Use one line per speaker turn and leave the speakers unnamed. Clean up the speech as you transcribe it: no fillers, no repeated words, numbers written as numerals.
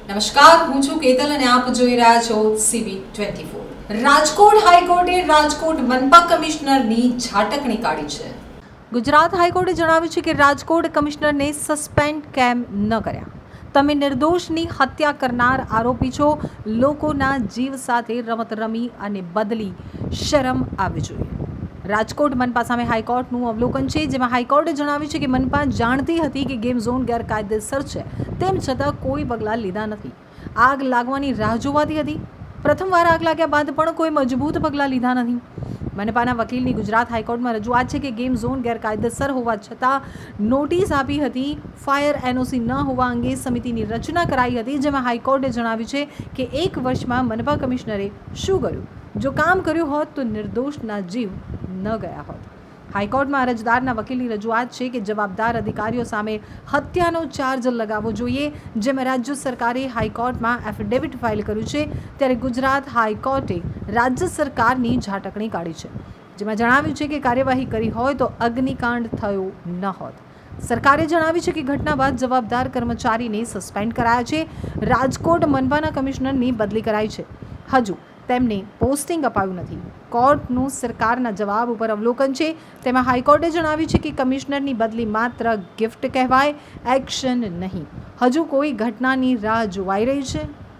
નમસ્કાર, હું છું કેતલ અને આપ જોઈ રહ્યા છો CV24। રાજકોટ હાઈકોર્ટે રાજકોટ મનપા કમિશનરની ઝાટકણી કાઢી છે। ગુજરાત હાઈકોર્ટે જણાવ્યું છે કે રાજકોટ કમિશનરને સસ્પેન્ડ કેમ ન કર્યા? તમે નિર્દોષની હત્યા કરનાર આરોપી છો। લોકોના જીવ સાથે રમત રમી અને બદલી શરમ આવવી જોઈએ। રાજકોટ મનપા સામે હાઈકોર્ટનું અવલોકન છે, જેમાં હાઈકોર્ટે જણાવ્યું છે કે મનપા જાણતી હતી કે ગેમ ઝોન ગેરકાયદેસર છે, તેમ છતાં કોઈ પગલાં લીધા નથી। આગ લાગવાની રાહ જોવાતી હતી। પ્રથમવાર આગ લાગ્યા બાદ પણ કોઈ મજબૂત પગલાં લીધા નથી। મનપાના વકીલની ગુજરાત હાઈકોર્ટમાં રજૂઆત છે કે ગેમ ઝોન ગેરકાયદેસર હોવા છતાં નોટિસ આપી હતી। ફાયર એનઓસી ન હોવા અંગે સમિતિની રચના કરાઈ હતી, જેમાં હાઈકોર્ટે જણાવ્યું છે કે 1 વર્ષમાં મનપા કમિશનરે શું કર્યું? જો કામ કર્યું હોત તો નિર્દોષના જીવ ન ગયા હોત। હાઈકોર્ટમાં અરજદારના વકીલની રજૂઆત છે કે જવાબદાર અધિકારીઓ સામે હત્યાનો ચાર્જ લગાવવો જોઈએ, જેમાં રાજ્ય સરકારે હાઈકોર્ટમાં એફિડેવિટ ફાઇલ કર્યું છે। ત્યારે ગુજરાત હાઈકોર્ટે રાજ્ય સરકારની ઝાટકણી કાઢી છે, જેમાં જણાવ્યું છે કે કાર્યવાહી કરી હોય તો અગ્નિકાંડ થયો ન હોત। સરકારે જણાવ્યું છે કે ઘટના બાદ જવાબદાર કર્મચારીને સસ્પેન્ડ કરાયા છે। રાજકોટ મનપાના કમિશનરની બદલી કરાઈ છે, હજુ તેમને પોસ્ટિંગ અપાયું નથી। કોર્ટનું સરકારના જવાબ ઉપર અવલોકન છે, તેમાં હાઈકોર્ટે જણાવ્યું છે કે કમિશનરની બદલી માત્ર ગિફ્ટ કહેવાય, એક્શન નહીં। હજુ કોઈ ઘટનાની રાહ જોવાઈ રહી છે।